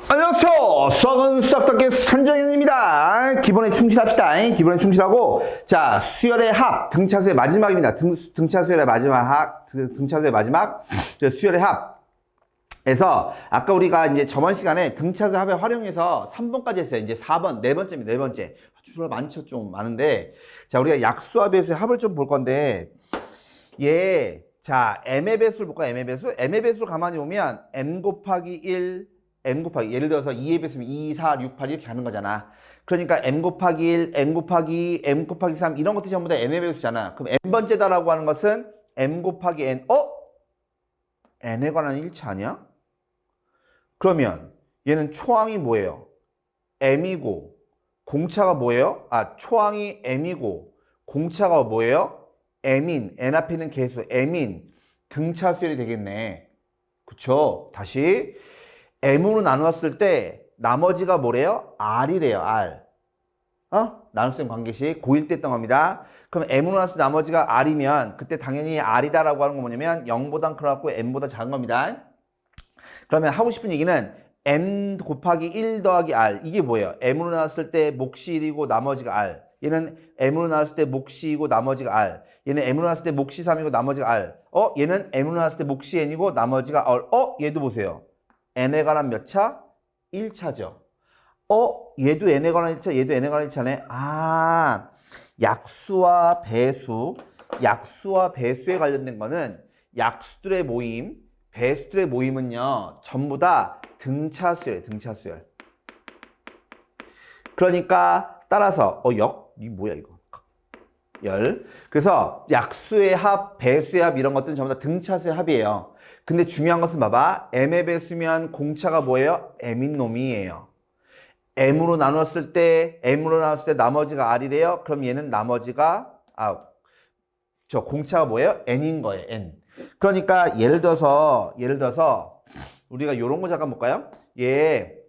안녕하세요. 수학은 수학답게 선정현입니다. 기본에 충실합시다. 기본에 충실하고, 자, 수열의 합, 등차수의 마지막입니다. 등차수열의 마지막, 등차수의 마지막, 수열의 합에서 아까 우리가 이제 저번 시간에 등차수 합을 활용해서 3번까지 했어요. 이제 4번, 네 번째입니다. 네 번째. 주로 많죠. 좀 많은데. 자, 우리가 약수와 배수의 합을 좀 볼 건데, 자, m의 배수를 볼까요? m의 배수? m의 배수를 가만히 보면 m 곱하기 1, m 곱하기, 예를 들어서 2의 배수면 2, 4, 6, 8 이렇게 가는 거잖아. 그러니까 m 곱하기 1, m 곱하기 2, m 곱하기 3 이런 것들이 전부 다 m의 배수잖아. 그럼 n번째다라고 하는 것은 m 곱하기 n. n에 관한 일치 아니야? 그러면 얘는 초항이 뭐예요? m이고 공차가 뭐예요? 초항이 m이고 공차가 뭐예요? m인, n 앞에 있는 개수 m인 등차수열이 되겠네. 그쵸? 다시 m으로 나누었을 때 나머지가 뭐래요? r이래요. r. 나눗셈 관계식 고1 때 했던 겁니다. 그럼 m으로 나눴을 때 나머지가 r이면 그때 당연히 r이다라고 하는 건 뭐냐면 0보단 커갖고 m보다 작은 겁니다. 그러면 하고 싶은 얘기는 m 곱하기 1 더하기 r 이게 뭐예요? m으로 나눴을 때 몫이 1이고 나머지가 r. 얘는 m으로 나눴을 때 몫이 2고 나머지가 r. 얘는 m으로 나눴을 때 몫이 3이고 나머지가 r. 얘는 m으로 나눴을 때 몫이 n이고 나머지가 r. 얘도 보세요. n에 관한 몇 차? 1차죠. 얘도 n에 관한 1차, 얘도 n에 관한 1차네. 약수와 배수. 약수와 배수에 관련된 거는 약수들의 모임, 배수들의 모임은요, 전부 다 등차수예요, 등차수열. 그러니까 따라서, 이 뭐야, 이거. 열. 그래서 약수의 합, 배수의 합 이런 것들은 전부 다 등차수의 합이에요. 근데 중요한 것은 봐봐. m의 배수면 공차가 뭐예요? m인 놈이에요. m으로 나눴을 때 나머지가 r이래요. 그럼 얘는 나머지가, 공차가 뭐예요? n인 거예요, n. 그러니까 예를 들어서, 우리가 요런 거 잠깐 볼까요? 1,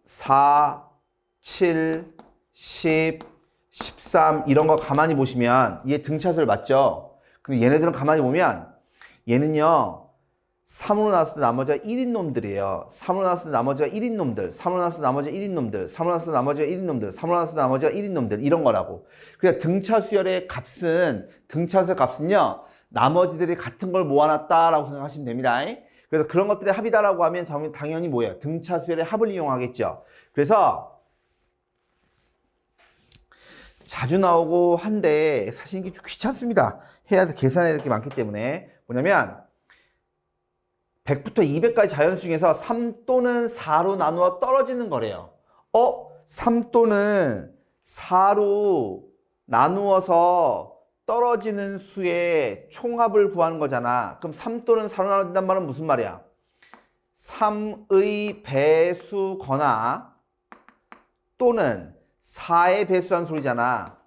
4, 7, 10, 13 이런 거 가만히 보시면 얘 등차수열 맞죠? 근데 얘네들은 가만히 보면 얘는요 3으로 나왔을 때 나머지가 1인 놈들이에요. 3으로 나왔을 때 나머지가 1인 놈들, 3으로 나왔을 때 나머지가 1인 놈들, 3으로 나왔을 때 나머지가 1인 놈들, 3으로 나왔을 때 나머지가 1인 놈들 이런 거라고. 그러니까 등차수열의 값은요 나머지들이 같은 걸 모아놨다라고 생각하시면 됩니다. 그래서 그런 것들의 합이다라고 하면 당연히 뭐예요? 등차수열의 합을 이용하겠죠. 그래서 자주 나오고 한데 사실 이게 좀 귀찮습니다. 계산해야 될 게 많기 때문에. 뭐냐면 100부터 200까지 자연수 중에서 3 또는 4로 나누어 떨어지는 거래요. 3 또는 4로 나누어서 떨어지는 수의 총합을 구하는 거잖아. 그럼 3 또는 4로 나눈단 말은 무슨 말이야? 3의 배수거나 또는 4의 배수란 소리잖아.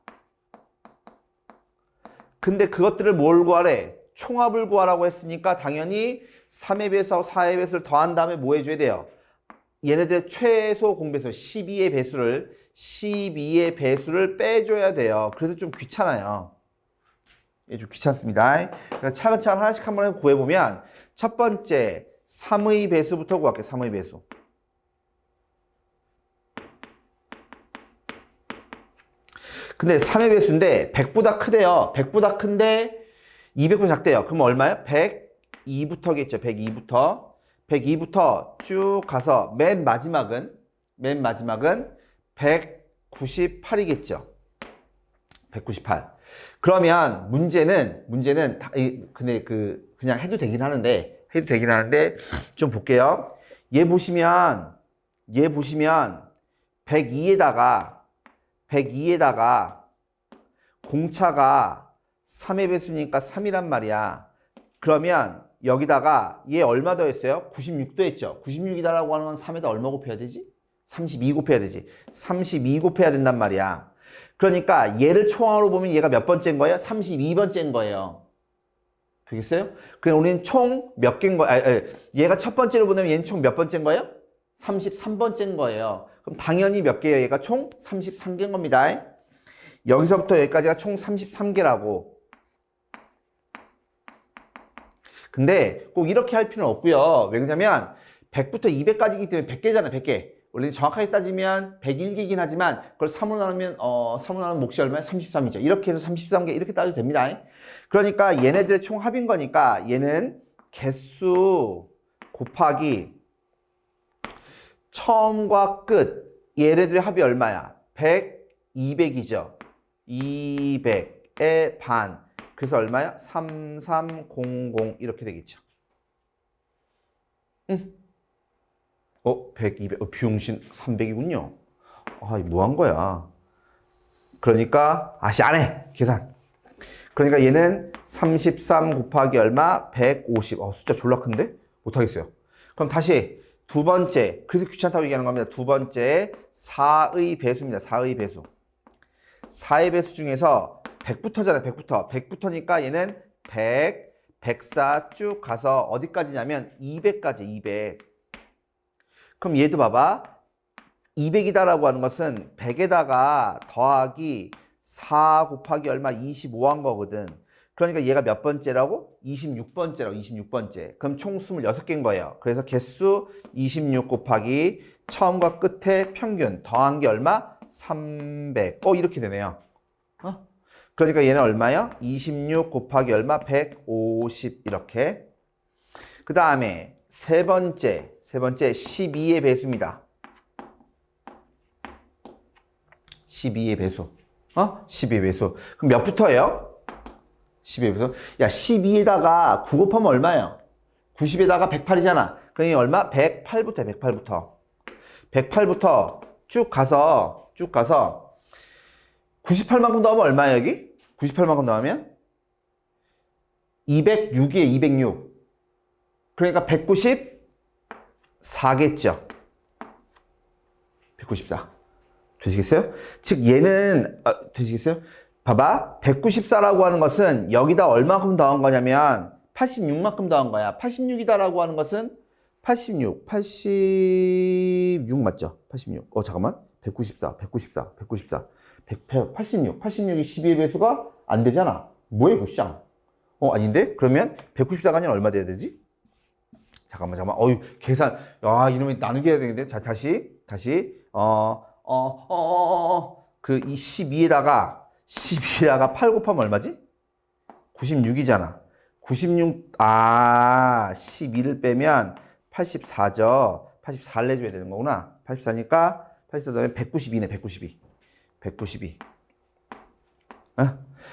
근데 그것들을 뭘 구하래? 총합을 구하라고 했으니까 당연히 3의 배수하고 4의 배수를 더한 다음에 뭐 해줘야 돼요? 얘네들의 최소 공배수 12의 배수를 빼줘야 돼요. 그래서 좀 귀찮아요. 좀 귀찮습니다. 그래서 차근차근 하나씩 한번 구해보면 첫 번째 3의 배수부터 구할게요. 3의 배수. 근데 3의 배수인데 100보다 크대요. 100보다 큰데 200보다 작대요. 그럼 얼마예요? 102부터겠죠. 102부터 쭉 가서 맨 마지막은 198이겠죠. 198. 그러면 문제는 근데 그냥 해도 되긴 하는데 좀 볼게요. 얘 보시면 102에다가 공차가 3의 배수니까 3이란 말이야. 그러면 여기다가 얘 얼마 더했어요? 96 더했죠. 96이다라고 하는 건 3에다 얼마 곱해야 되지? 32 곱해야 되지. 32 곱해야 된단 말이야. 그러니까 얘를 총합으로 보면 얘가 몇 번째인 거예요? 32번째인 거예요. 되겠어요? 그럼 우리는 총 몇 개인 거예요? 얘가 첫 번째로 보면 얘는 총 몇 번째인 거예요? 33번째인 거예요. 그럼 당연히 몇 개예요? 얘가 총 33개인 겁니다. 여기서부터 여기까지가 총 33개라고. 근데 꼭 이렇게 할 필요는 없고요. 왜냐면 100부터 200까지이기 때문에 100개잖아, 100개. 원래 정확하게 따지면 101개이긴 하지만 그걸 3으로 나누면 3으로 나누면 몫이 얼마야? 33이죠. 이렇게 해서 33개 이렇게 따도 됩니다. 그러니까 얘네들의 총 합인 거니까 얘는 개수 곱하기 처음과 끝 얘네들의 합이 얼마야? 100, 200이죠. 200의 반. 그래서 얼마야? 3300 이렇게 되겠죠. 100, 200, 비용신 300이군요. 아, 뭐 한 거야? 그러니까, 아씨, 안 해! 계산. 그러니까 얘는 33 곱하기 얼마? 150. 숫자 졸라 큰데? 못하겠어요. 그럼 다시 두 번째. 그래서 귀찮다고 얘기하는 겁니다. 두 번째, 4의 배수입니다. 4의 배수. 4의 배수 중에서 100부터잖아요. 100부터. 100부터니까 얘는 100, 104 쭉 가서 어디까지냐면 200까지, 200. 그럼 얘도 봐봐. 200이다라고 하는 것은 100에다가 더하기 4 곱하기 얼마? 25 한 거거든. 그러니까 얘가 몇 번째라고? 26번째라고, 26번째. 그럼 총 26개인 거예요. 그래서 개수 26 곱하기 처음과 끝의 평균 더한 게 얼마? 300. 이렇게 되네요. 그러니까 얘는 얼마요? 26 곱하기 얼마? 150 이렇게. 그 다음에 세 번째 12의 배수입니다. 12의 배수. 12의 배수. 그럼 몇부터예요? 12의 배수. 야, 12에다가 9 곱하면 얼마예요? 90에다가 108이잖아. 그러니 얼마? 108부터 108부터. 108부터 쭉 가서 98만큼 넣으면 얼마예요, 여기? 98만큼 넣으면 206이에요, 206. 그러니까 194겠죠. 194. 되시겠어요? 즉 얘는 되시겠어요? 봐봐. 194라고 하는 것은 여기다 얼마큼 더한 거냐면 86만큼 더한 거야. 86이다라고 하는 것은 86 맞죠? 86. 잠깐만. 194. 86이 12의 배수가 안 되잖아. 뭐야, 이거 쌍? 아닌데? 그러면 194가 아니라 얼마 돼야 되지? 잠깐만. 계산. 이놈이 나누기 해야 되는데. 자, 다시. 이 12에다가 8 곱하면 얼마지? 96이잖아. 12를 빼면 84죠. 84를 내줘야 되는 거구나. 84니까 84 다음에 192네, 192.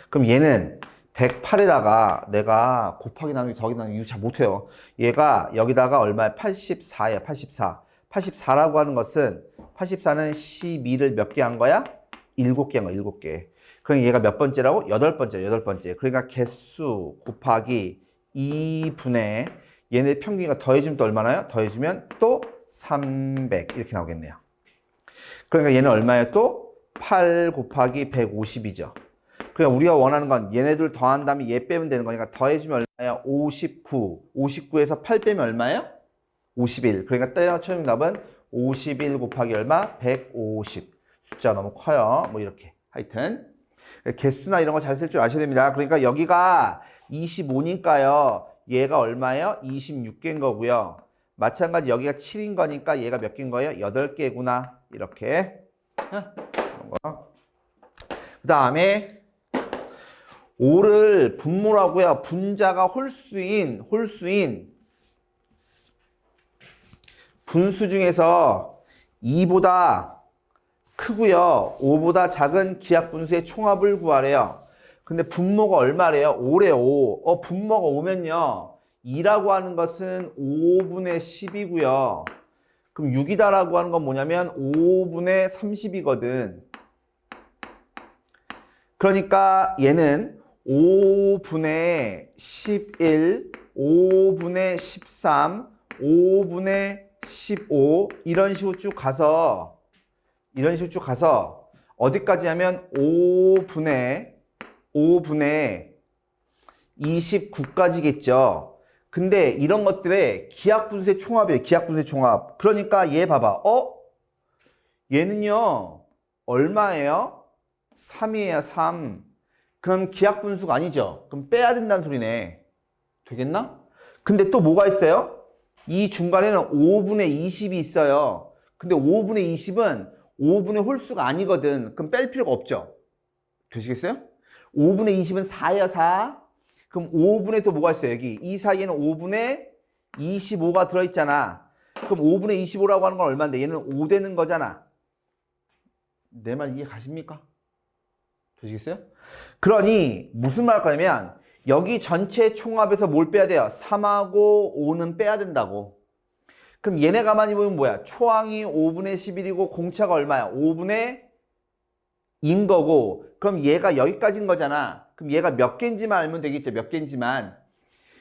그럼 얘는 108에다가 내가 곱하기 나누기 더하기 나누기 이거 잘 못해요. 얘가 여기다가 얼마야? 84야, 84. 84라고 하는 것은 84는 12를 몇 개 한 거야? 7개 한 거야, 7개. 그럼 얘가 몇 번째라고? 8번째. 그러니까 개수 곱하기 2분의 얘네 평균이가 더해주면 또 얼마나요? 더해주면 또 300 이렇게 나오겠네요. 그러니까 얘는 얼마예요? 또 8 곱하기 150이죠. 그러니까 우리가 원하는 건 얘네들 더한 다음에 얘 빼면 되는 거니까 더해주면 얼마예요? 59. 59에서 8 빼면 얼마예요? 51. 그러니까 최종 답은 51 곱하기 얼마? 150. 숫자 너무 커요. 뭐 이렇게. 하여튼 개수나 이런 거 잘 쓸 줄 아셔야 됩니다. 그러니까 여기가 25니까요. 얘가 얼마예요? 26개인 거고요. 마찬가지 여기가 7인 거니까 얘가 몇 개인 거예요? 8개구나. 이렇게. 그 다음에 5를 분모라고요. 분자가 홀수인 분수 중에서 2보다 크고요. 5보다 작은 기하분수의 총합을 구하래요. 근데 분모가 얼마래요? 5래요. 5. 분모가 5면요. 2라고 하는 것은 5분의 10이고요. 그럼 6이다라고 하는 건 뭐냐면 5분의 30이거든. 그러니까 얘는 5분의 11, 5분의 13, 5분의 15 이런 식으로 쭉 가서 어디까지 하면 5분의 29까지겠죠. 근데 이런 것들의 기하분수의 총합이에요. 기하분수의 총합. 그러니까 얘 봐봐. 얘는요. 얼마예요? 3이에요. 3. 그럼 기하분수가 아니죠. 그럼 빼야 된다는 소리네. 되겠나? 근데 또 뭐가 있어요? 이 중간에는 5분의 20이 있어요. 근데 5분의 20은 5분의 홀수가 아니거든. 그럼 뺄 필요가 없죠. 되시겠어요? 5분의 20은 4야, 4. 그럼 5분에 또 뭐가 있어요? 여기 이 사이에는 5분의 25가 들어있잖아. 그럼 5분의 25라고 하는 건 얼마인데? 얘는 5 되는 거잖아. 내 말 이해 가십니까? 되시겠어요? 그러니 무슨 말 할 거냐면 여기 전체 총합에서 뭘 빼야 돼요? 3하고 5는 빼야 된다고. 그럼 얘네 가만히 보면 뭐야? 초항이 5분의 11이고 공차가 얼마야? 5분의 2인 거고, 그럼 얘가 여기까지인 거잖아. 그럼 얘가 몇 개인지만 알면 되겠죠. 몇 개인지만.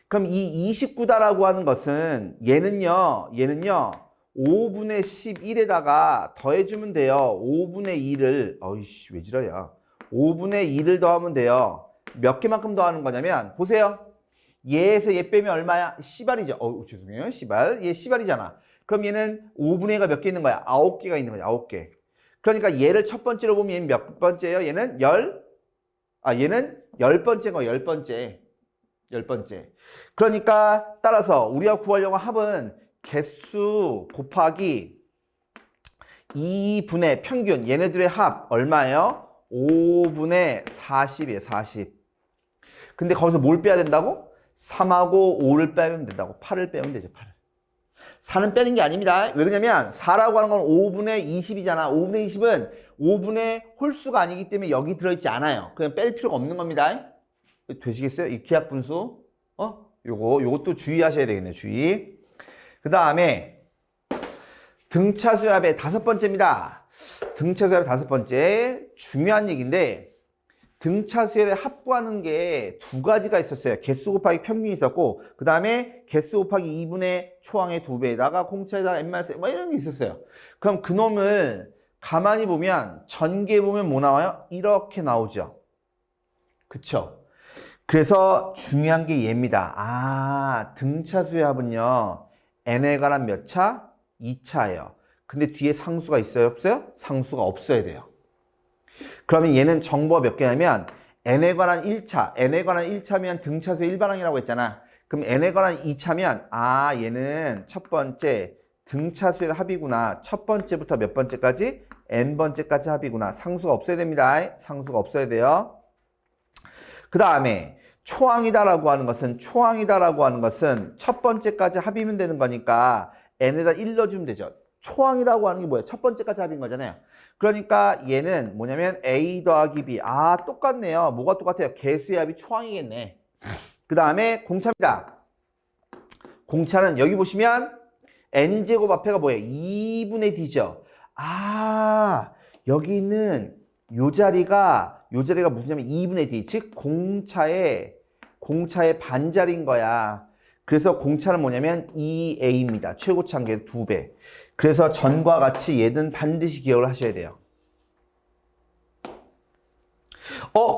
그럼 이 29다라고 하는 것은 얘는요 5분의 11에다가 더해주면 돼요. 5분의 2를 어이씨 왜 지랄이야. 5분의 2를 더하면 돼요. 몇 개만큼 더하는 거냐면 보세요. 얘에서 얘 빼면 얼마야? 씨발이죠. 죄송해요. 씨발. 얘 씨발이잖아. 그럼 얘는 5분의 2가 몇 개 있는 거야? 9개가 있는 거야. 9개. 그러니까 얘를 첫 번째로 보면 얘는 몇 번째예요? 얘는 얘는 10번째인 거야. 10번째. 10번째. 그러니까 따라서 우리가 구하려고 합은 개수 곱하기 2분의 평균. 얘네들의 합 얼마예요? 5분의 40이에요. 40. 근데 거기서 뭘 빼야 된다고? 3하고 5를 빼면 된다고. 8을 빼면 되죠. 8을. 4는 빼는 게 아닙니다. 왜 그러냐면 4라고 하는 건 5분의 20이잖아. 5분의 20은 5분의 홀수가 아니기 때문에 여기 들어있지 않아요. 그냥 뺄 필요가 없는 겁니다. 되시겠어요? 이 기하 분수. 요것도 주의하셔야 되겠네요. 주의. 그 다음에 등차수합의 5번째입니다. 등차수합의 5번째. 중요한 얘기인데 등차수열에 합구하는 게 두 가지가 있었어요. 개수 곱하기 평균이 있었고, 그 다음에 개수 곱하기 2분의 초항의 2배에다가 공차에다가 n-1 뭐 이런 게 있었어요. 그럼 그놈을 가만히 보면 전개 보면 뭐 나와요? 이렇게 나오죠. 그쵸? 그래서 중요한 게 얘입니다. 등차수의 합은요 n에 관한 몇 차? 2차예요. 근데 뒤에 상수가 있어요? 없어요? 상수가 없어야 돼요. 그러면 얘는 정보가 몇 개냐면 n에 관한 1차, n에 관한 1차면 등차수의 일반항이라고 했잖아. 그럼 n에 관한 2차면 얘는 첫 번째 등차수의 합이구나. 첫 번째부터 몇 번째까지? n번째까지 합이구나. 상수가 없어야 됩니다. 상수가 없어야 돼요. 그 다음에 초항이다라고 하는 것은 첫 번째까지 합이면 되는 거니까 n에다 1 넣어주면 되죠. 초항이라고 하는 게 뭐예요? 첫 번째까지 합인 거잖아요. 그러니까 얘는 뭐냐면 a 더하기 b. 똑같네요. 뭐가 똑같아요? 개수의 합이 초항이겠네. 그 다음에 공차입니다. 공차는 여기 보시면 n제곱 앞에가 뭐예요? 2분의 d죠. 여기 있는 요 자리가 무슨냐면 2분의 d. 즉 공차의 반자리인 거야. 그래서 공차는 뭐냐면 2a입니다. 최고차 한계 2배. 그래서 전과 같이 얘는 반드시 기억을 하셔야 돼요.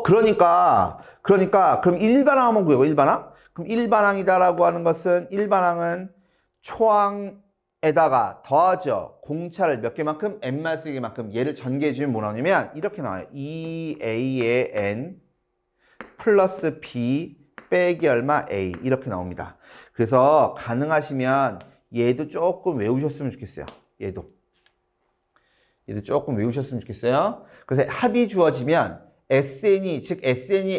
그러니까 그럼 일반항 한번 구해봐. 일반항? 그럼 일반항이다라고 하는 것은 일반항은 초항에다가 더하죠. 공차를 몇 개만큼? n-1개만큼. 얘를 전개해주면 뭐 나오냐면 이렇게 나와요. 2a의 n 플러스 b 빼기 얼마? a 이렇게 나옵니다. 그래서 가능하시면 얘도 조금 외우셨으면 좋겠어요. 얘도 조금 외우셨으면 좋겠어요. 그래서 합이 주어지면 SN이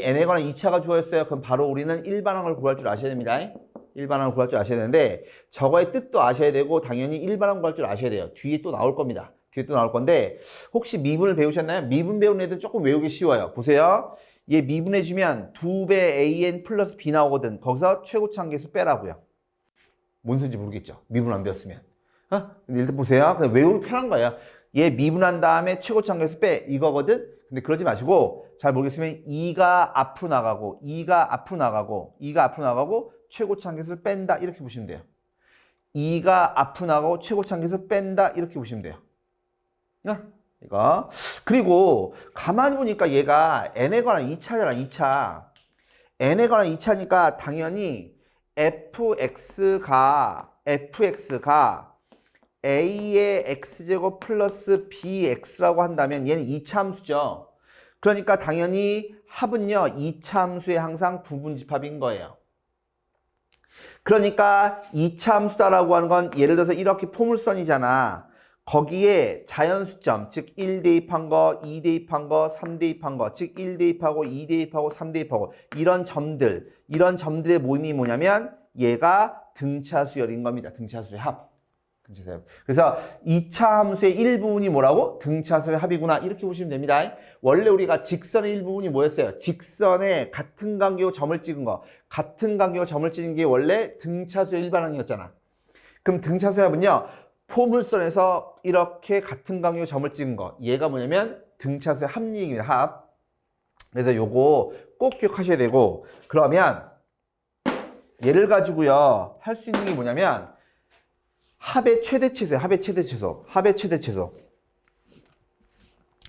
n에 관한 2차가 주어졌어요. 그럼 바로 우리는 일반항을 구할 줄 아셔야 됩니다. 일반항을 구할 줄 아셔야 되는데 저거의 뜻도 아셔야 되고 당연히 일반항 구할 줄 아셔야 돼요. 뒤에 또 나올 겁니다. 뒤에 또 나올 건데 혹시 미분을 배우셨나요? 미분 배운 애들은 조금 외우기 쉬워요. 보세요. 얘 미분해주면 2배 an 플러스 b 나오거든. 거기서 최고차 한계수 빼라고요. 뭔 소리인지 모르겠죠. 미분 안 배웠으면. 근데 일단 보세요. 그냥 외우기 편한 거예요. 얘 미분한 다음에 최고차 한계수 빼 이거거든. 근데 그러지 마시고 잘 모르겠으면 2가 앞으로 나가고 2가 앞으로 나가고 최고차 한계수를 뺀다 이렇게 보시면 돼요. 2가 앞으로 나가고 최고차 한계수 뺀다 이렇게 보시면 돼요. 이거. 그리고 가만히 보니까 얘가 n에 관한 2차잖아. 2차. n에 관한 2차니까 당연히 fx가 a의 x제곱 플러스 bx라고 한다면 얘는 2차 함수죠. 그러니까 당연히 합은요 2차 함수의 항상 부분집합인 거예요. 그러니까 이차함수다라고 하는 건 예를 들어서 이렇게 포물선이잖아. 거기에 자연수점, 즉 1 대입한 거, 2 대입한 거, 3 대입한 거, 즉 1 대입하고 2 대입하고 3 대입하고 이런 점들의 모임이 뭐냐면 얘가 등차수열인 겁니다. 등차수의 합. 등차수의 합. 그래서 2차 함수의 일부분이 뭐라고? 등차수의 합이구나. 이렇게 보시면 됩니다. 원래 우리가 직선의 일부분이 뭐였어요? 직선에 같은 간격으로 점을 찍은 거. 같은 간격으로 점을 찍은 게 원래 등차수의 일반항이었잖아. 그럼 등차수의 합은요. 포물선에서 이렇게 같은 간격으로 점을 찍은 거. 얘가 뭐냐면 등차수의 합리입니다. 합. 그래서 요거 꼭 기억하셔야 되고 그러면 얘를 가지고요. 할 수 있는 게 뭐냐면 합의 최대치수예요. 합의 최대치수. 합의 최대치수.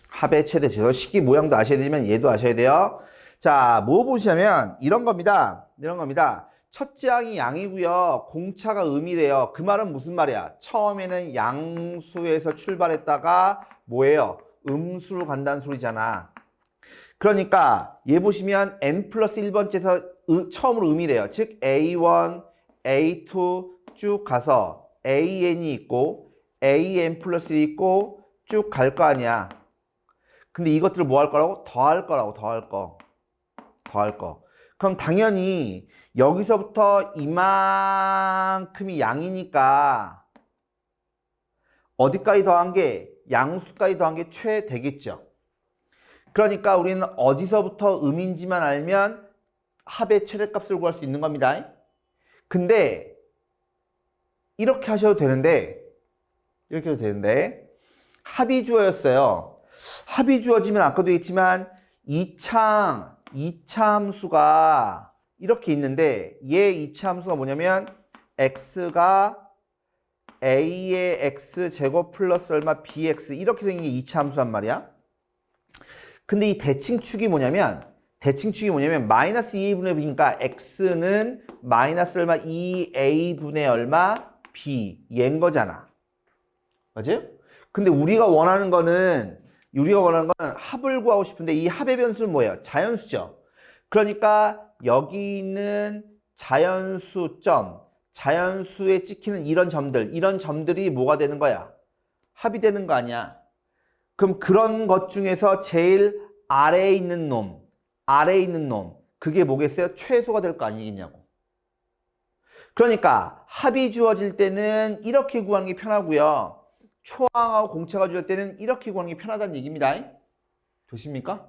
합의 최대치수. 식기 모양도 아셔야 되지만 얘도 아셔야 돼요. 자, 뭐 보시냐면 이런 겁니다. 이런 겁니다. 첫째 항이 양이고요. 공차가 음이래요. 그 말은 무슨 말이야? 처음에는 양수에서 출발했다가 뭐예요? 음수로 간다는 소리잖아. 그러니까 얘 보시면 n 플러스 1번째에서 처음으로 음이래요. 즉 A1, A2 쭉 가서 AN이 있고 AN 플러스 1이 있고 쭉 갈 거 아니야. 근데 이것들을 뭐 할 거라고? 더할 거라고. 더할 거. 그럼 당연히 여기서부터 이만큼이 양이니까 어디까지 더한 게 양수까지 더한 게 최되겠죠. 그러니까 우리는 어디서부터 음인지만 알면 합의 최대값을 구할 수 있는 겁니다. 근데 이렇게 하셔도 되는데 이렇게 해도 되는데 합이 주어였어요. 합이 주어지면 아까도 얘기했지만 2차 함수가 이렇게 있는데 얘 2차 함수가 뭐냐면 x가 a의 x제곱 플러스 얼마 bx 이렇게 생긴 게 2차 함수란 말이야. 근데 이 대칭축이 뭐냐면 마이너스 2a분의 b니까 x는 마이너스 얼마 2a분의 얼마 b 얘인 거잖아. 맞아요? 근데 우리가 원하는 거는 합을 구하고 싶은데 이 합의 변수는 뭐예요? 자연수죠. 그러니까 여기 있는 자연수에 찍히는 이런 점들이 뭐가 되는 거야? 합이 되는 거 아니야? 그럼 그런 것 중에서 제일 아래에 있는 놈, 그게 뭐겠어요? 최소가 될 거 아니겠냐고. 그러니까 합이 주어질 때는 이렇게 구하는 게 편하고요. 초항하고 공차가 주어질 때는 이렇게 구하는 게 편하다는 얘기입니다. 되십니까?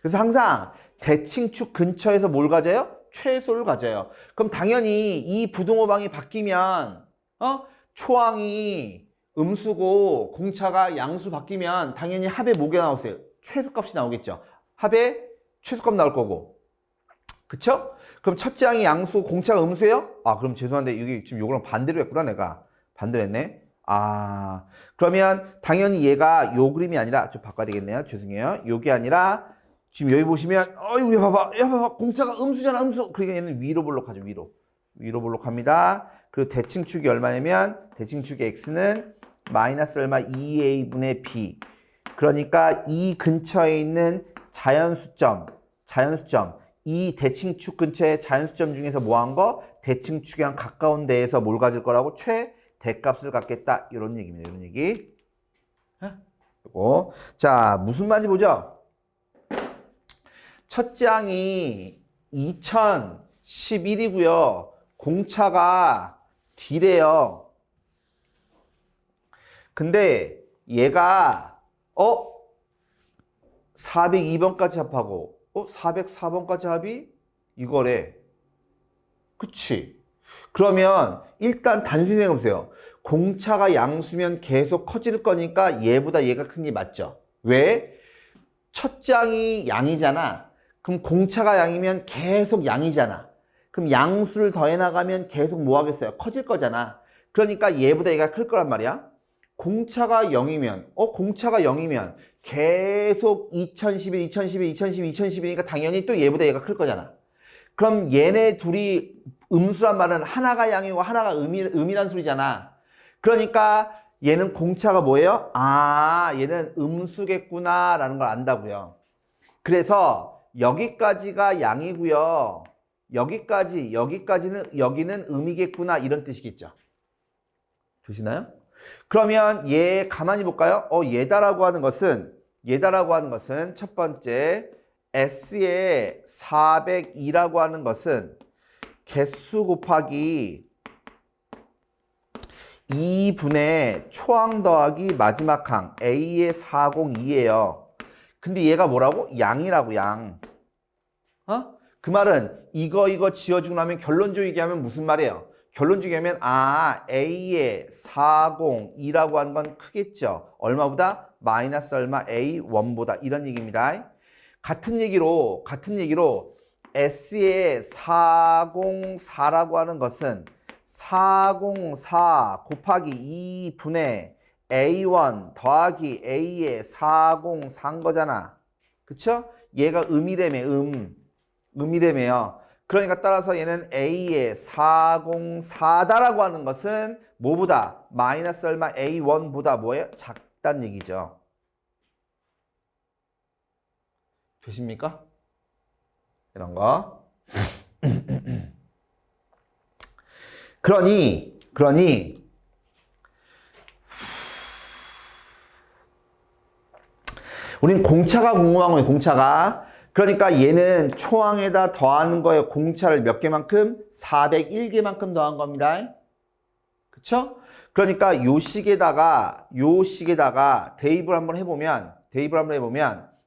그래서 항상 대칭축 근처에서 뭘 가져요? 최소를 가져요. 그럼 당연히 이 부등호방이 바뀌면 초항이 음수고 공차가 양수 바뀌면 당연히 합의 뭐가 나오세요? 최소값이 나오겠죠. 합의 최소값 나올 거고. 그쵸? 그럼 첫째 항이 양수, 공차가 음수예요? 아, 그럼 죄송한데 여기 지금 요거랑 반대로 했구나, 내가. 반대로 했네. 아, 그러면 당연히 얘가 요 그림이 아니라 좀 바꿔야 되겠네요. 죄송해요. 요게 아니라 지금 여기 보시면 어이구, 야 봐봐. 공차가 음수잖아, 음수. 그러니까 얘는 위로 볼록하죠, 위로 볼록합니다. 그리고 대칭축이 얼마냐면 대칭축의 x는 마이너스 얼마 2a분의 b. 그러니까 이 근처에 있는 자연수점 이 대칭축 근처의 자연수점 중에서 뭐한 거? 대칭축이랑 가까운 데에서 뭘 가질 거라고? 최대값을 갖겠다. 이런 얘기입니다. 이런 얘기. 자, 무슨 말인지 보죠. 첫째 항이 2011이고요. 공차가 D래요. 근데 얘가 402번까지 합하고 404번까지 합이 이거래. 그치? 그러면 일단 단순히 생각해보세요. 공차가 양수면 계속 커질 거니까 얘보다 얘가 큰 게 맞죠? 왜? 첫째 항이 양이잖아. 그럼 공차가 양이면 계속 양이잖아. 그럼 양수를 더해 나가면 계속 뭐 하겠어요? 커질 거잖아. 그러니까 얘보다 얘가 클 거란 말이야. 공차가 0이면 계속 2011이니까 당연히 또 얘보다 얘가 클 거잖아. 그럼 얘네 둘이 음수란 말은 하나가 양이고 하나가 음이란 소리잖아. 그러니까 얘는 공차가 뭐예요? 아, 얘는 음수겠구나 라는 걸 안다고요. 그래서 여기까지가 양이고요. 여기는 음이겠구나 이런 뜻이겠죠. 되시나요? 그러면 얘 가만히 볼까요? 얘다라고 하는 것은 첫 번째 S의 402라고 하는 것은 개수 곱하기 2분의 초항 더하기 마지막 항 A의 402예요. 근데 얘가 뭐라고? 양이라고, 양. 그 말은 이거 지어주고 나면 결론적으로 얘기하면 무슨 말이에요? 결론적으로 얘기하면 A의 402라고 하는 건 크겠죠. 얼마보다? 마이너스 얼마 A1보다 이런 얘기입니다. 같은 얘기로 S의 404라고 하는 것은 404 곱하기 2분의 A1 더하기 A의 404인 거잖아. 그쵸? 얘가 음이래매요. 그러니까 따라서 얘는 A의 404다라고 하는 것은 뭐보다? 마이너스 얼마 A1보다 뭐예요? 작다는 얘기죠. 되십니까? 이런 거. 그러니 우린 공차가 궁금한 거예요. 공차가. 그러니까 얘는 초항에다 더하는 거예요. 공차를 몇 개만큼? 401개만큼 더한 겁니다. 그쵸? 그러니까 요 식에다가 대입을 한번 해보면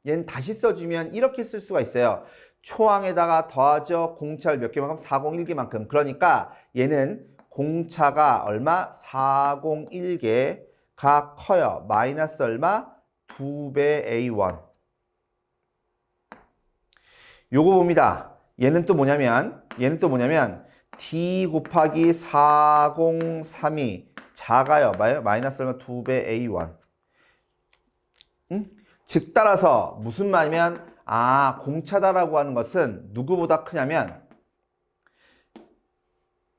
얘는 다시 써주면 이렇게 쓸 수가 있어요. 초항에다가 더하죠. 공차를 몇 개만큼? 401개만큼. 그러니까 얘는 공차가 얼마? 401개가 커요. 마이너스 얼마? 2배 A1. 요거 봅니다. 얘는 또 뭐냐면 D 곱하기 403이 작아요. 마이너스 얼마? 2배 A1. 즉 따라서 무슨 말이면 공차다라고 하는 것은 누구보다 크냐면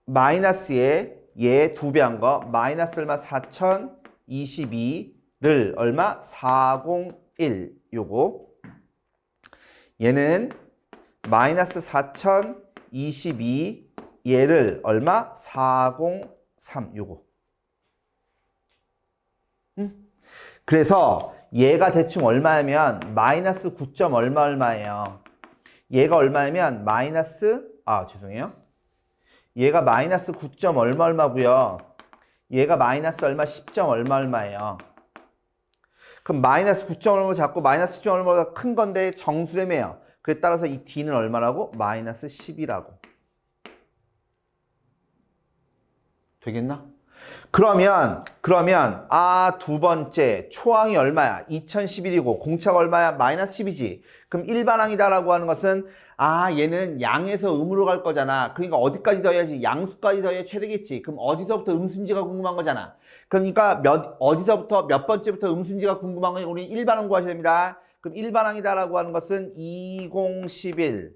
마이너스에 얘 2배 한 거 마이너스 얼마? 4022를 얼마? 401 요거 얘는 마이너스 4022 얘를 얼마? 403 요거 그래서 얘가 대충 얼마냐면 마이너스 9. 얼마예요. 얘가 얼마냐면 마이너스 얘가 마이너스 9. 얼마고요. 얘가 마이너스 얼마? 10. 얼마예요. 그럼 마이너스 9. 얼마 잡고 마이너스 10. 얼마보다 큰 건데 정수래매요. 그에 따라서 이 D는 얼마라고? 마이너스 10이라고. 되겠나? 그러면 두 번째 초항이 얼마야? 2011이고 공차가 얼마야? 마이너스 10이지. 그럼 일반항이다라고 하는 것은 얘는 양에서 음으로 갈 거잖아. 그러니까 어디까지 더해야지? 양수까지 더해야 최대겠지. 그럼 어디서부터 음순지가 궁금한 거잖아. 그러니까 어디서부터 몇 번째부터 음순지가 궁금한 거니? 우리 일반항 구하셔야 됩니다. 그럼 일반항이다라고 하는 것은 2011.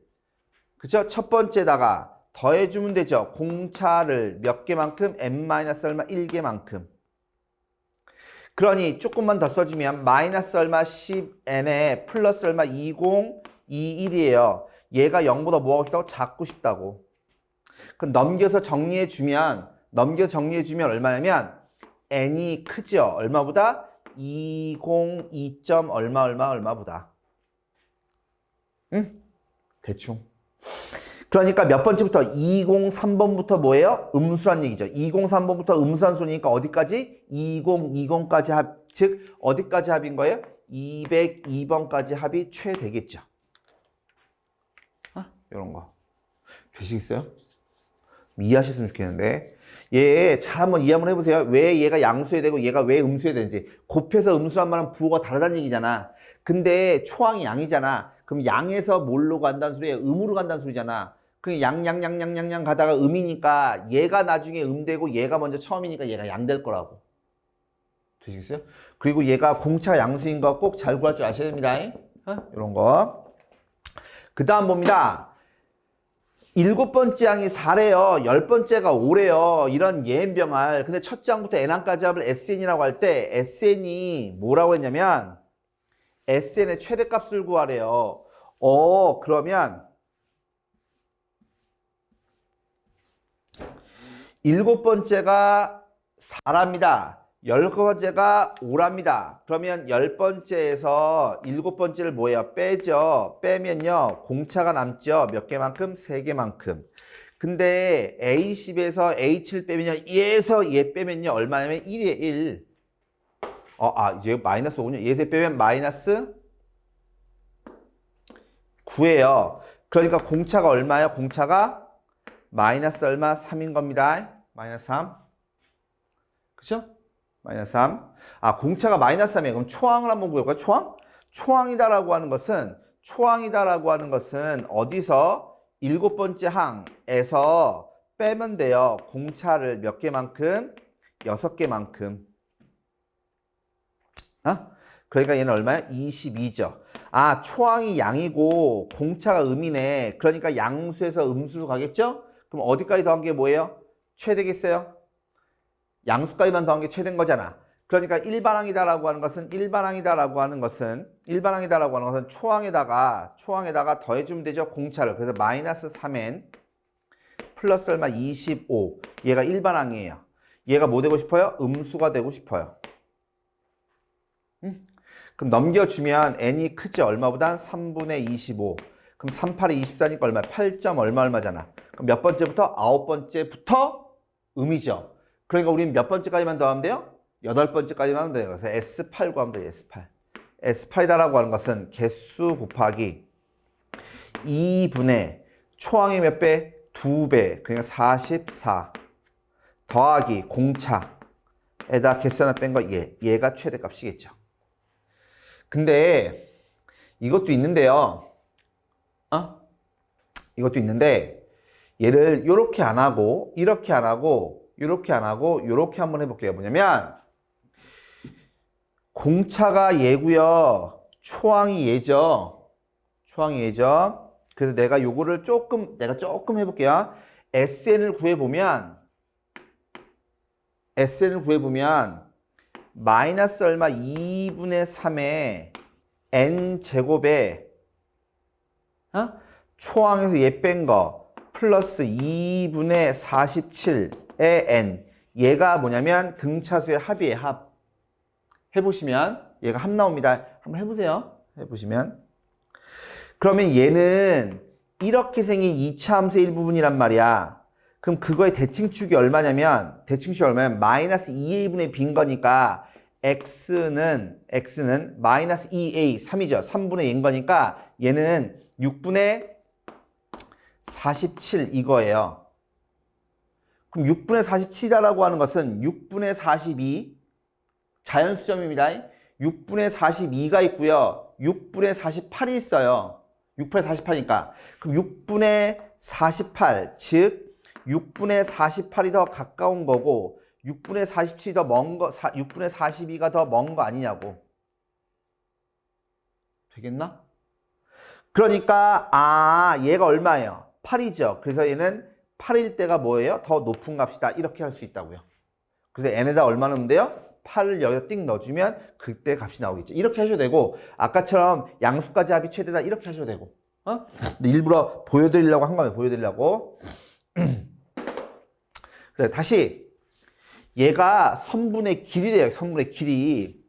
그쵸? 첫 번째다가 더해주면 되죠. 공차를 몇 개만큼? n- 얼마? 1개만큼. 그러니 조금만 더 써주면 마이너스 얼마? 10n에 플러스 얼마? 2021이에요. 얘가 0보다 뭐가 싶다고? 작고 싶다고. 그럼 넘겨서 정리해주면 얼마냐면 n이 크죠. 얼마보다? 202. 얼마보다. 응? 대충. 그러니까 몇 번째부터? 203번부터 뭐예요? 음수란 얘기죠. 203번부터 음수란 소리니까 어디까지? 2020까지 합, 즉 어디까지 합인 거예요? 202번까지 합이 최되겠죠. 이런 거. 되시겠어요? 이해하셨으면 좋겠는데. 얘 잘 한번 이해 한번 해보세요. 왜 얘가 양수에 되고 얘가 왜 음수에 되는지. 곱해서 음수한 말은 부호가 다르다는 얘기잖아. 근데 초항이 양이잖아. 그럼 양에서 뭘로 간다는 소리야? 음으로 간다는 소리잖아. 그 양 가다가 음이니까 얘가 나중에 되고 얘가 먼저 처음이니까 얘가 양 될 거라고. 되시겠어요? 그리고 얘가 공차 양수인 거 꼭 잘 구할 줄 아셔야 됩니다. 이런 거. 그 다음 봅니다. 7번째 항이 4래요. 10번째가 5래요. 이런 예행병알. 근데 첫째 항부터 n항까지 합을 SN이라고 할 때 SN이 뭐라고 했냐면 SN의 최대값을 구하래요. 그러면 일곱 번째가 4랍니다. 10번째가 5랍니다. 그러면 10번째에서 일곱 번째를 뭐예요? 빼죠. 빼면요. 공차가 남죠. 몇 개만큼? 3개만큼. 근데 A10에서 A7 빼면요. 얘에서 얘 빼면요. 얼마냐면 1이에요. 1. 이제 마이너스 5군요. 얘에서 빼면 마이너스 9예요. 그러니까 공차가 얼마예요? 공차가 마이너스 얼마? 3인 겁니다. 마이너스 3. 그쵸? 마이너스 3. 공차가 마이너스 3이에요. 그럼 초항을 한번 구해볼까요? 초항? 초항이다라고 하는 것은 어디서? 일곱 번째 항에서 빼면 돼요. 공차를 몇 개만큼? 6개만큼. 그러니까 얘는 얼마야? 22죠. 초항이 양이고 공차가 음이네. 그러니까 양수에서 음수로 가겠죠? 그럼 어디까지 더한 게 뭐예요? 최대겠어요? 양수까지만 더한 게 최대인 거잖아. 그러니까 일반항이다라고 하는 것은 초항에다가 더해주면 되죠. 공차를. 그래서 마이너스 3n 플러스 얼마? 25. 얘가 일반항이에요. 얘가 뭐 되고 싶어요? 음수가 되고 싶어요. 그럼 넘겨주면 n이 크죠. 얼마보단? 3분의 25. 그럼 3, 8이 24니까 얼마? 8점 얼마잖아. 그럼 몇 번째부터? 9번째부터 음이죠. 그러니까 우리는 몇 번째까지만 더하면 돼요? 8번째까지만 하면 돼요. 그래서 S8 구하면 돼요. S8. S8이다라고 하는 것은 개수 곱하기 2분의 초항의 몇 배? 2배. 그러니까 44 더하기 공차에다 개수 하나 뺀 거 얘가 최대값이겠죠. 근데 이것도 있는데요. 이것도 있는데 얘를 요렇게 안 하고 이렇게 안 하고 요렇게 안 하고 요렇게 한번 해볼게요. 뭐냐면 공차가 얘고요. 초항이 얘죠. 그래서 내가 요거를 조금 해볼게요. SN을 구해보면 마이너스 얼마? 2분의 3의 n제곱에 초항에서 얘 뺀 거 플러스 2분의 47의 n. 얘가 뭐냐면 등차수의 합이에요. 합. 해보시면 얘가 합 나옵니다. 한번 해보세요. 해보시면 그러면 얘는 이렇게 생긴 2차 함수의 일부분이란 말이야. 그럼 그거의 대칭축이 얼마냐면 마이너스 2a분의 b인 거니까 x는 마이너스 2a 3이죠. 3분의 2인 거니까 얘는 6분의 47 이거예요. 그럼 6분의 47이다라고 하는 것은 6분의 42 자연수점입니다. 6분의 42가 있고요. 6분의 48이 있어요. 6분의 48이니까. 그럼 6분의 48, 즉 6분의 48이 더 가까운 거고 6분의 47이 더 먼 거, 6분의 42가 더 먼 거 아니냐고. 되겠나? 그러니까 얘가 얼마예요? 8이죠. 그래서 얘는 8일 때가 뭐예요? 더 높은 값이다. 이렇게 할 수 있다고요. 그래서 n에다 얼마 넣으면 돼요? 8을 여기다 띵 넣어주면 그때 값이 나오겠죠. 이렇게 하셔도 되고 아까처럼 양수까지 합이 최대다 이렇게 하셔도 되고. 근데 일부러 보여드리려고 한 거예요. 보여드리려고. 그래, 다시 얘가 선분의 길이래요. 선분의 길이.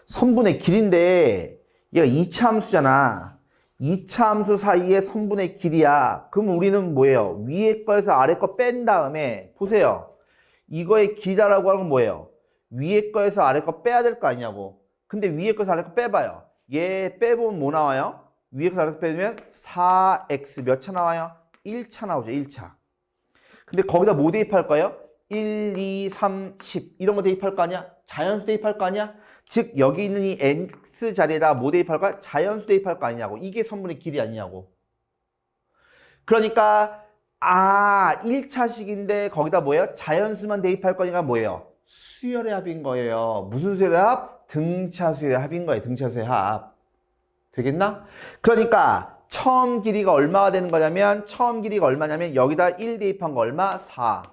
선분의 길인데 얘가 2차 함수잖아. 2차 함수 사이의 선분의 길이야. 그럼 우리는 뭐예요? 위에 거에서 아래 거 뺀 다음에 보세요. 이거의 길이라고 하는 건 뭐예요? 위에 거에서 아래 거 빼야 될 거 아니냐고. 근데 위에 거에서 아래 거 빼봐요. 얘 빼보면 뭐 나와요? 위에 거에서 아래 거 빼면 4x 몇 차 나와요? 1차 나오죠. 1차. 근데 거기다 뭐 대입할 거예요? 1, 2, 3, 10 이런 거 대입할 거 아니야? 자연수 대입할 거 아니야? 즉 여기 있는 이 x 자리에다가 뭐 대입할 거야? 자연수 대입할 거 아니냐고. 이게 선분의 길이 아니냐고. 그러니까 1차식인데 거기다 뭐예요? 자연수만 대입할 거니까 뭐예요? 수열의 합인 거예요. 무슨 수열의 합? 등차수열의 합인 거예요. 등차수열의 합. 되겠나? 그러니까 처음 길이가 얼마가 되는 거냐면 여기다 1 대입한 거 얼마? 4.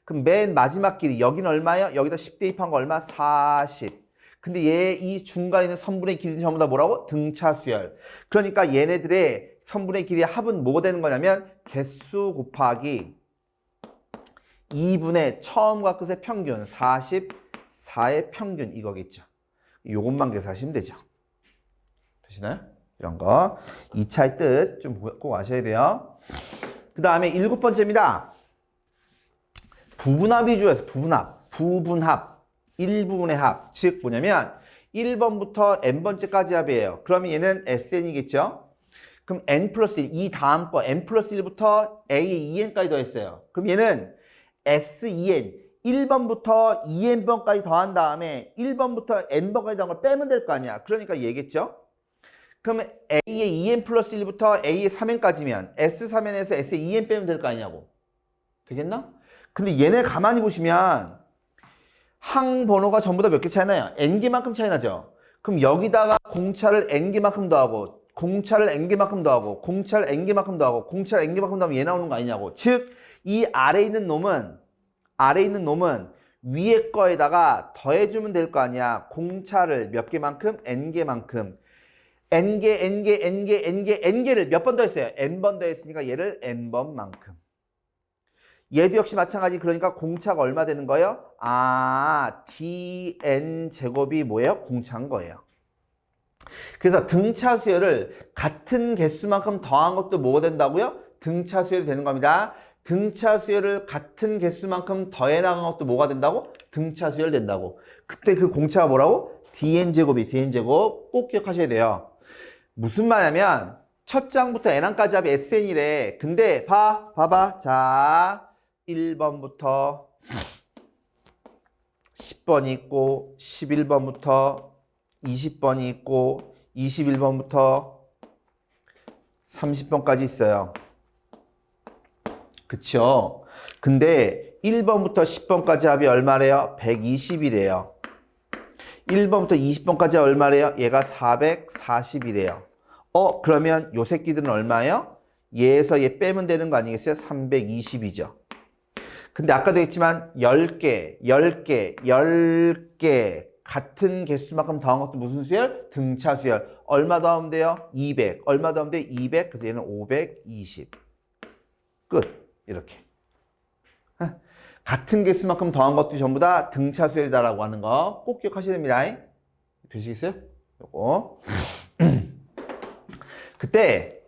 그럼 맨 마지막 길이 여기는 얼마예요? 여기다 10 대입한 거 얼마? 40. 근데 얘 이 중간에 있는 선분의 길이는 전부 다 뭐라고? 등차수열. 그러니까 얘네들의 선분의 길이의 합은 뭐가 되는 거냐면 개수 곱하기 2분의 처음과 끝의 평균 44의 평균 이거겠죠. 요것만 계산하시면 되죠. 되시나요? 이런 거 2차의 뜻 좀 꼭 아셔야 돼요. 그 다음에 7번째입니다. 부분합 위주에서 부분합 1부분의 합, 즉 뭐냐면 1번부터 n번째까지 합이에요. 그러면 얘는 sn이겠죠. 그럼 n 플러스 1, 이 다음 거 n 플러스 1부터 a의 2n까지 더했어요. 그럼 얘는 sen 1번부터 2n번까지 더한 다음에 1번부터 n번까지 더한 걸 빼면 될 거 아니야. 그러니까 얘겠죠. 그러면 a의 2n 플러스 1부터 a의 3n까지면 s3n에서 s의 2n 빼면 될 거 아니냐고. 되겠나? 근데 얘네 가만히 보시면 항 번호가 전부 다 몇 개 차이 나요? n개만큼 차이 나죠? 그럼 여기다가 공차를 n개만큼 더하고 공차를 n개만큼 더하고 공차를 n개만큼 더하고 공차를 n개만큼 더하면 얘 나오는 거 아니냐고. 즉 이 아래에 있는 놈은 위에 거에다가 더해주면 될 거 아니야. 공차를 몇 개만큼? n개만큼. n개를 몇 번 더했어요? n번 더했으니까 얘를 n번만큼. 얘도 역시 마찬가지. 그러니까 공차가 얼마 되는 거예요? dn 제곱이 뭐예요? 공차인 거예요. 그래서 등차 수열을 같은 개수만큼 더한 것도 뭐가 된다고요? 등차 수열이 되는 겁니다. 등차 수열을 같은 개수만큼 더해 나간 것도 뭐가 된다고? 등차 수열 된다고. 그때 그 공차가 뭐라고? dn 제곱 꼭 기억하셔야 돼요. 무슨 말이냐면 첫 장부터 n항까지 합이 sn이래. 근데 봐봐. 자, 1번부터 10번이 있고 11번부터 20번이 있고 21번부터 30번까지 있어요. 그쵸? 근데 1번부터 10번까지 합이 얼마래요? 120이래요. 1번부터 20번까지 얼마래요? 얘가 440이래요. 그러면 요 새끼들은 얼마예요? 얘에서 얘 빼면 되는 거 아니겠어요? 320이죠. 근데 아까도 했지만 10개 같은 개수만큼 더한 것도 무슨 수열? 등차 수열. 얼마 더하면 돼요? 200. 얼마 더하면 돼요? 200. 그래서 얘는 520. 끝. 이렇게. 같은 개수만큼 더한 것도 전부 다 등차 수열이다라고 하는 거 꼭 기억하셔야 됩니다. 되시겠어요? 요거. 그때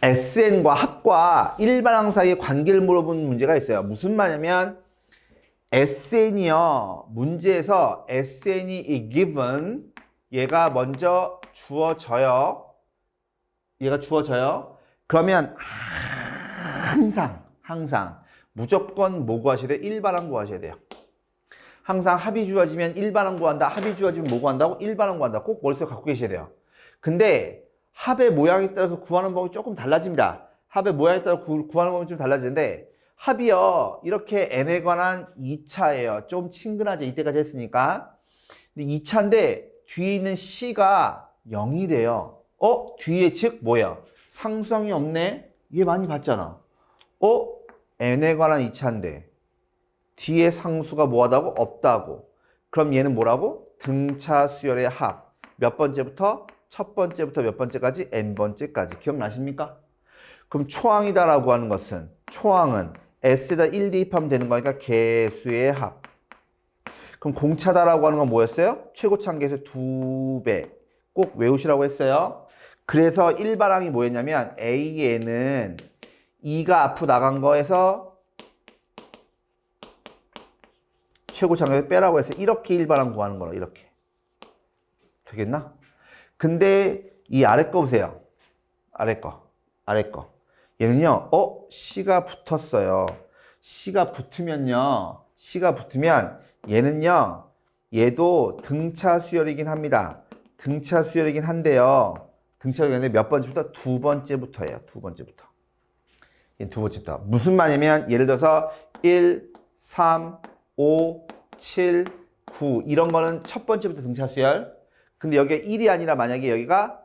SN과 합과 일반항 사이의 관계를 물어보는 문제가 있어요. 무슨 말이냐면 SN이요. 문제에서 SN이 given 얘가 먼저 주어져요. 그러면 항상 무조건 뭐 구하셔야 돼요? 일반항 구하셔야 돼요. 항상 합이 주어지면 일반항 구한다. 합이 주어지면 뭐 구한다고? 일반항 구한다. 꼭 머릿속에 갖고 계셔야 돼요. 근데 합의 모양에 따라서 구하는 법이 조금 달라집니다. 합의 모양에 따라 구하는 법이 좀 달라지는데 합이요. 이렇게 n에 관한 2차예요. 좀 친근하죠. 이때까지 했으니까. 근데 2차인데 뒤에 있는 c가 0이래요. 뒤에 즉 뭐예요? 상수항이 없네? 얘 많이 봤잖아. n에 관한 2차인데 뒤에 상수가 뭐하다고? 없다고. 그럼 얘는 뭐라고? 등차 수열의 합. 몇 번째부터? 첫 번째부터 몇 번째까지? n번째까지. 기억나십니까? 그럼 초항이다라고 하는 것은 초항은 s에다 1 대입하면 되는 거니까 개수의 합. 그럼 공차다라고 하는 건 뭐였어요? 최고차항계수 2배. 꼭 외우시라고 했어요. 그래서 일반항이 뭐였냐면 a에는 2가 앞으로 나간 거에서 최고차항계수 빼라고 해서 이렇게 일반항 구하는 거로 이렇게. 되겠나? 근데 이 아래 거 보세요. 아래 거. 얘는요. C가 붙었어요. C가 붙으면 얘는요. 얘도 등차 수열이긴 합니다. 등차 수열이긴 한데요. 등차 수열인데 몇 번째부터? 두 번째부터예요. 두 번째부터. 얘는 두 번째부터. 무슨 말이냐면 예를 들어서 1, 3, 5, 7, 9 이런 거는 첫 번째부터 등차 수열. 근데 여기가 1이 아니라 만약에 여기가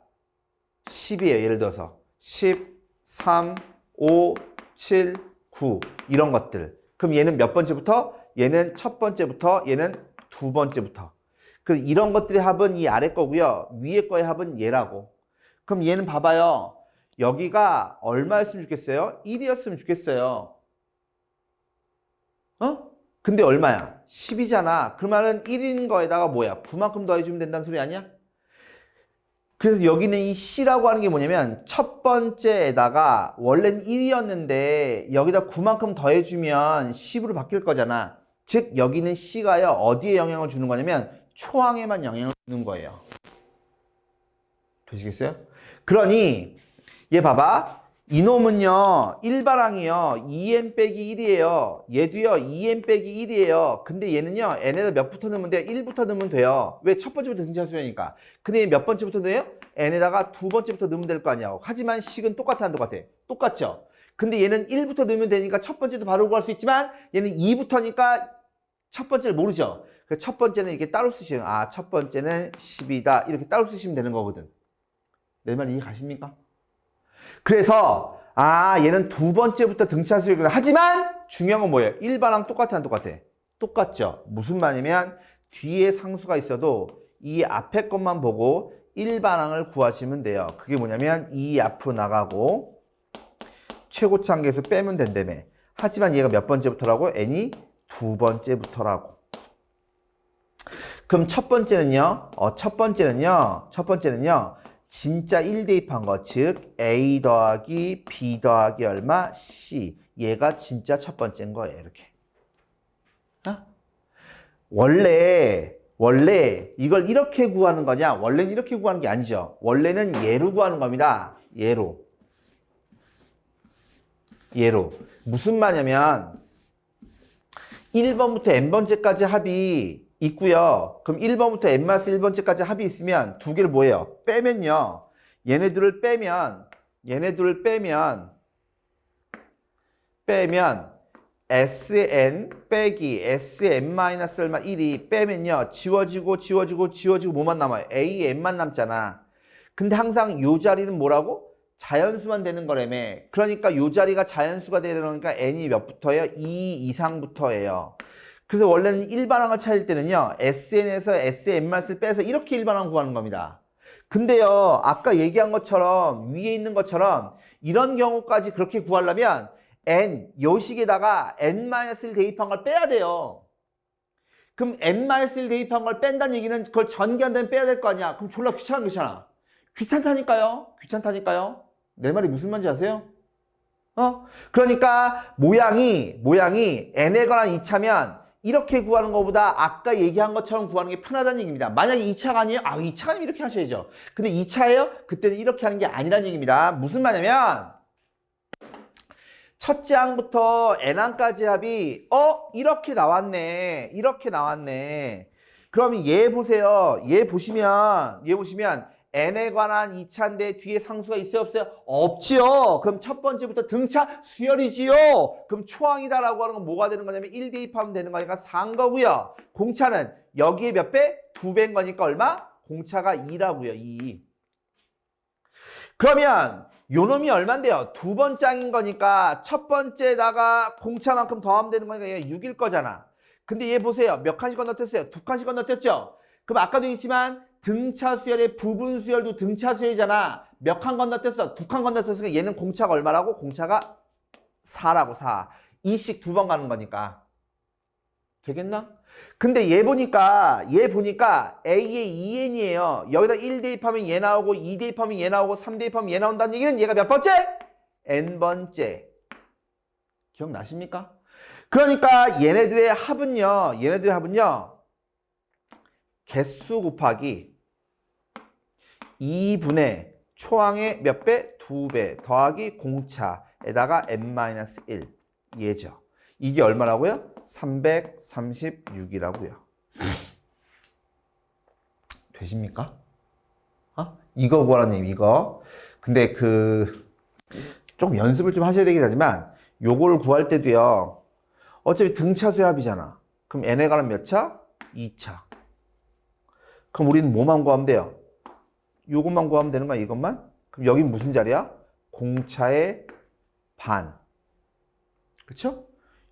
10이에요. 예를 들어서 10, 3, 5, 7, 9 이런 것들. 그럼 얘는 몇 번째부터? 얘는 첫 번째부터, 얘는 두 번째부터. 이런 것들의 합은 이 아래 거고요. 위에 거의 합은 얘라고. 그럼 얘는 봐봐요. 여기가 얼마였으면 좋겠어요? 1이었으면 좋겠어요. 근데 얼마야? 10이잖아. 그러면은 1인 거에다가 뭐야? 9만큼 더해주면 된다는 소리 아니야? 그래서 여기는 이 C라고 하는 게 뭐냐면 첫 번째에다가 원래는 1이었는데 여기다 9만큼 더해주면 10으로 바뀔 거잖아. 즉 여기는 C가요. 어디에 영향을 주는 거냐면 초항에만 영향을 주는 거예요. 되시겠어요? 그러니 얘 봐봐. 이놈은요 1바랑이요 2n 빼기 1이에요. 얘도요 2n 빼기 1이에요. 근데 얘는요 n에다 몇부터 넣으면 돼요? 1부터 넣으면 돼요. 왜? 첫 번째부터 등차수니까. 근데 얘 몇 번째부터 넣어요? n에다가 두 번째부터 넣으면 될 거 아니야. 하지만 식은 똑같아 안 똑같아? 똑같죠? 근데 얘는 1부터 넣으면 되니까 첫 번째도 바로 구할 수 있지만 얘는 2부터니까 첫 번째를 모르죠. 그래서 첫 번째는 이렇게 따로 쓰시면 첫 번째는 10이다 이렇게 따로 쓰시면 되는 거거든. 내 말 이해 가십니까? 그래서 얘는 두 번째부터 등차수이구나. 하지만 중요한 건 뭐예요? 1바랑 똑같아 안 똑같아? 똑같죠. 무슨 말이냐면 뒤에 상수가 있어도 이 앞에 것만 보고 1바랑을 구하시면 돼요. 그게 뭐냐면 이 앞으로 나가고 최고차항계수 빼면 된다며. 하지만 얘가 몇 번째부터라고? n이 두 번째부터라고. 그럼 첫 번째는요. 첫 번째는요. 진짜 1 대입한 거, 즉 A 더하기 B 더하기 얼마? C. 얘가 진짜 첫 번째인 거예요. 이렇게. 원래 이걸 이렇게 구하는 거냐? 원래는 이렇게 구하는 게 아니죠. 원래는 얘로 구하는 겁니다. 얘로. 무슨 말이냐면 1번부터 n번째까지 합이 있고요. 그럼 1번부터 n-1번째까지 합이 있으면 두 개를 뭐예요? 빼면요. 얘네들을 빼면 Sn 빼기 Sn-1이 빼면요. 지워지고 뭐만 남아요? An만 남잖아. 근데 항상 요 자리는 뭐라고? 자연수만 되는 거라며. 그러니까 요 자리가 자연수가 되려니까 n이 몇부터예요? 2 이상부터예요. 그래서 원래는 1반항을 찾을 때는요. SN에서 SN-을 빼서 이렇게 1반항 구하는 겁니다. 근데요. 아까 얘기한 것처럼 위에 있는 것처럼 이런 경우까지 그렇게 구하려면 n, 요식에다가 n-1 대입한 걸 빼야 돼요. 그럼 n-1 대입한 걸 뺀다는 얘기는 그걸 전개한다면 빼야 될 거 아니야. 그럼 졸라 귀찮아? 귀찮다니까요. 내 말이 무슨 말인지 아세요? 그러니까 모양이 n에 관한 2차면 이렇게 구하는 것보다 아까 얘기한 것처럼 구하는 게 편하다는 얘기입니다. 만약에 2차가 아니에요? 2차가 아니면 이렇게 하셔야죠. 근데 2차예요? 그때는 이렇게 하는 게 아니라는 얘기입니다. 무슨 말이냐면 첫째 항부터 n항까지 합이 이렇게 나왔네. 그러면 얘 보세요. 얘 보시면 n에 관한 2차인데 뒤에 상수가 있어요? 없어요? 없지요. 그럼 첫 번째부터 등차 수열이지요. 그럼 초항이다라고 하는 건 뭐가 되는 거냐면 1 대입하면 되는 거니까 4인 거고요. 공차는 여기에 몇 배? 2배인 거니까 얼마? 공차가 2라고요. 2. 그러면 요 놈이 얼만데요? 두 번째 항인 거니까 첫 번째에다가 공차만큼 더하면 되는 거니까 얘 6일 거잖아. 근데 얘 보세요. 몇 칸씩 건너뛰었어요? 2칸씩 건너뛰었죠? 그럼 아까도 얘기했지만 등차 수열의 부분 수열도 등차 수열이잖아. 몇 칸 건너뛰었어? 2칸 건너뛰었으니까 얘는 공차가 얼마라고? 공차가 4라고 4. 2씩 두 번 가는 거니까. 되겠나? 근데 얘 보니까 A의 2n이에요. 여기다 1 대입하면 얘 나오고 2 대입하면 얘 나오고 3 대입하면 얘 나온다는 얘기는 얘가 몇 번째? n번째. 기억나십니까? 그러니까 얘네들의 합은요. 개수 곱하기 2분의 초항의 몇 배? 2배 더하기 공차에다가 n-1 얘죠. 이게 얼마라고요? 336이라고요. 되십니까? 이거 구하라는 얘기 이거. 근데 좀 연습을 좀 하셔야 되긴 하지만 요거를 구할 때도요. 어차피 등차수의 합이잖아. 그럼 n에 관한 몇 차? 2차. 그럼 우리는 뭐만 구하면 돼요? 요것만 구하면 되는 거야, 이것만? 그럼 여긴 무슨 자리야? 공차의 반. 그쵸?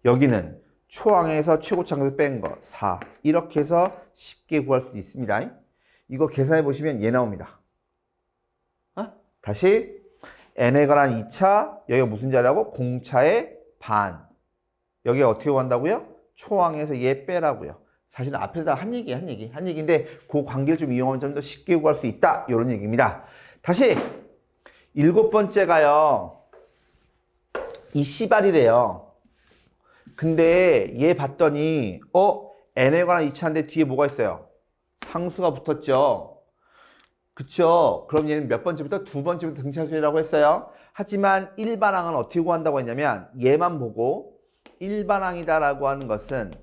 여기는 초항에서 최고차항에서 뺀 거 4. 이렇게 해서 쉽게 구할 수도 있습니다. 이거 계산해 보시면 얘 나옵니다. 다시 n에 관한 2차, 여기가 무슨 자리라고? 공차의 반. 여기가 어떻게 구한다고요? 초항에서 얘 빼라고요. 사실 앞에서 다 한 얘기인데 그 관계를 좀 이용하면 좀 더 쉽게 구할 수 있다. 이런 얘기입니다. 다시 7번째가요. 이 씨발이래요. 근데 얘 봤더니 n에 관한 2차인데 뒤에 뭐가 있어요? 상수가 붙었죠. 그쵸? 그럼 얘는 몇 번째부터? 두 번째부터 등차수라고 했어요. 하지만 일반항은 어떻게 구한다고 했냐면 얘만 보고 일반항이다라고 하는 것은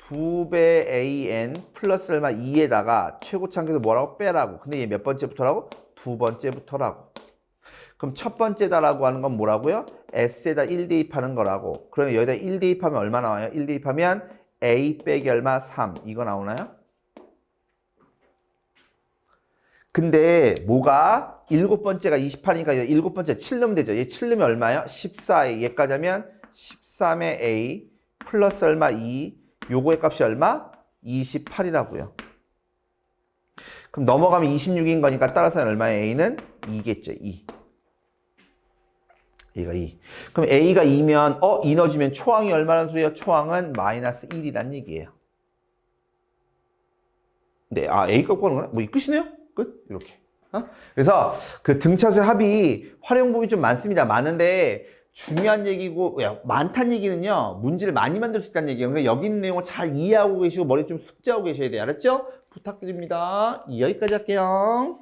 2배 an 플러스 얼마 2에다가 최고차항에서 뭐라고? 빼라고. 근데 얘 몇 번째부터라고? 두 번째부터라고. 그럼 첫 번째다라고 하는 건 뭐라고요? s에다 1 대입하는 거라고. 그러면 여기다 1 대입하면 얼마 나와요? 1 대입하면 a 빼기 얼마? 3. 이거 나오나요? 근데 뭐가? 7번째가 28이니까 7번째 7 넣으면 되죠. 얘 7 넣으면 얼마예요? 14a. 얘까지 하면 13의 a 플러스 얼마? 2. 요거의 값이 얼마? 28이라고요. 그럼 넘어가면 26인 거니까 따라서 얼마예요? a는 2겠죠. 2. 얘가 2. 그럼 a가 2면 2 넣어주면 초항이 얼마라는 소리예요? 초항은 마이너스 1이란 얘기예요. 네, a 값 구하는 거네? 뭐 이 끝이네요? 끝? 이렇게. 그래서 그 등차수의 합이 활용 부분이 좀 많습니다. 많은데 중요한 얘기고 많다는 얘기는요. 문제를 많이 만들 수 있다는 얘기예요. 그러니까 여기 있는 내용을 잘 이해하고 계시고 머리 좀 숙지하고 계셔야 돼요. 알았죠? 부탁드립니다. 여기까지 할게요.